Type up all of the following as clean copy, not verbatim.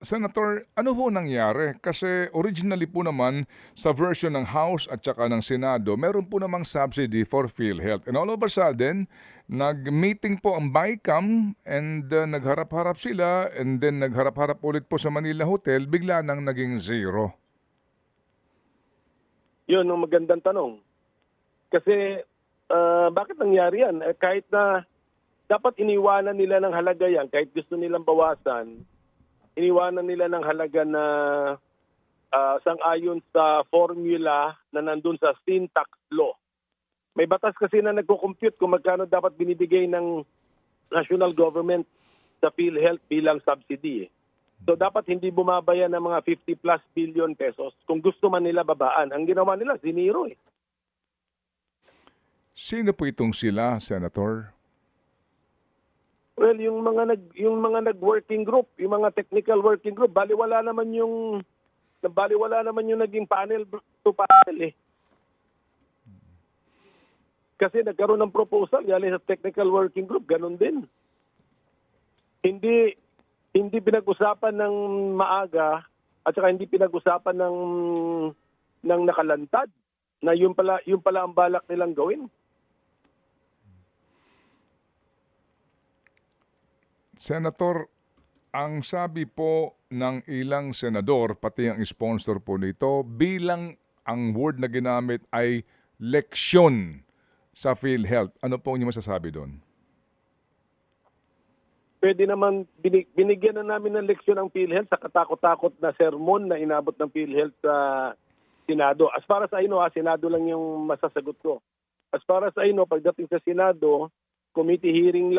Senator, ano ho nangyari? Kasi originally po naman sa version ng House at saka ng Senado, meron po namang subsidy for PhilHealth. And all of a sudden, nag-meeting po ang BICAM and nagharap-harap sila and then nagharap-harap ulit po sa Manila Hotel, bigla nang naging zero. Yun ang magandang tanong. Kasi bakit nangyari yan? Kahit na dapat iniwanan nila ng halaga yan, kahit gusto nilang bawasan, iniwanan nila ng halaga na sang-ayon sa formula na nandun sa sin tax law. May batas kasi na nagko-compute kung magkano dapat binibigay ng national government sa PhilHealth bilang subsidy. So dapat hindi bumabaya ng mga 50 plus billion pesos kung gusto man nila babaan. Ang ginawa nila, ziniro eh. Sino po itong sila, Senator? Well, yung mga nag-working group, yung mga technical working group, baliwala naman yung naging panel to panel eh. Kasi nagkaroon ng proposal galing sa technical working group, ganun din. Hindi pinag-usapan ng maaga at saka hindi pinag-usapan ng nakalantad na yun pala ang balak nilang gawin. Senator, ang sabi po ng ilang senador, pati ang sponsor po nito, bilang ang word na ginamit ay leksyon sa PhilHealth. Ano po ang inyong masasabi doon? Pwede naman, binigyan na namin ng leksyon ang PhilHealth sa katakot-takot na sermon na inabot ng PhilHealth sa Senado. As para sa Senado lang yung masasagot ko. As para sa pagdating sa Senado, committee hearing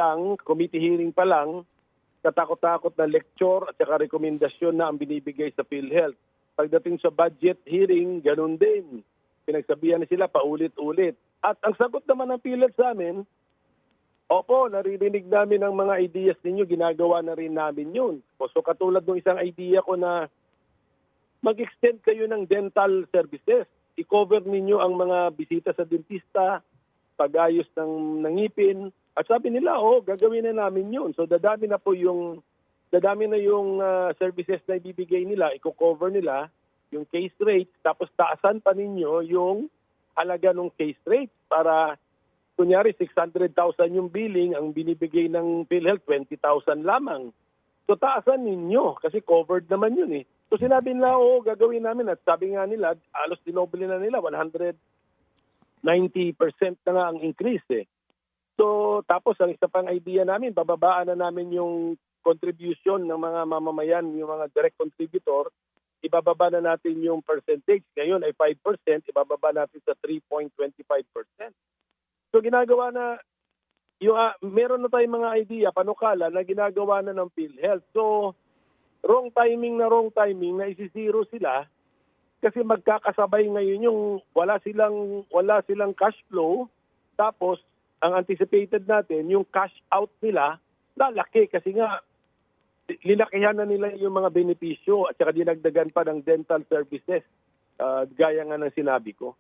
pa lang, katakot-takot na lecture at saka rekomendasyon na ang binibigay sa PhilHealth. Pagdating sa budget hearing, ganun din. Pinagsabihan na sila paulit-ulit. At ang sagot naman ng PhilHealth sa amin, opo, naririnig namin ang mga ideas ninyo, ginagawa na rin namin yun. So katulad ng isang idea ko na mag-extend kayo ng dental services. I-cover ninyo ang mga bisita sa dentista, pag-ayos ng ngipin. At sabi nila, gagawin na namin yun. So dadami na yung services na ibibigay nila, i-cover nila yung case rate, tapos taasan pa ninyo yung halaga ng case rate para kunyari 600,000 yung billing, ang binibigay ng PhilHealth 20,000 lamang. So taasan ninyo kasi covered naman yun eh. So sinabi nila, gagawin namin at sabi nga nila, alos dinoble na nila, 190% na nga ang increase eh. So tapos ang isa pang idea namin, bababaan na namin yung contribution ng mga mamamayan, yung mga direct contributor, ibababa na natin yung percentage. Ngayon ay 5%, ibababa natin sa 3.25%. So ginagawa na, meron na tayong mga idea, panukala na ginagawa na ng PhilHealth. So wrong timing na isisiro sila kasi magkakasabay ngayon yung wala silang cash flow, tapos ang anticipated natin yung cash out nila lalaki kasi nga linakihan na nila yung mga benepisyo at saka dinagdagan pa ng dental services gaya nga ng sinabi ko.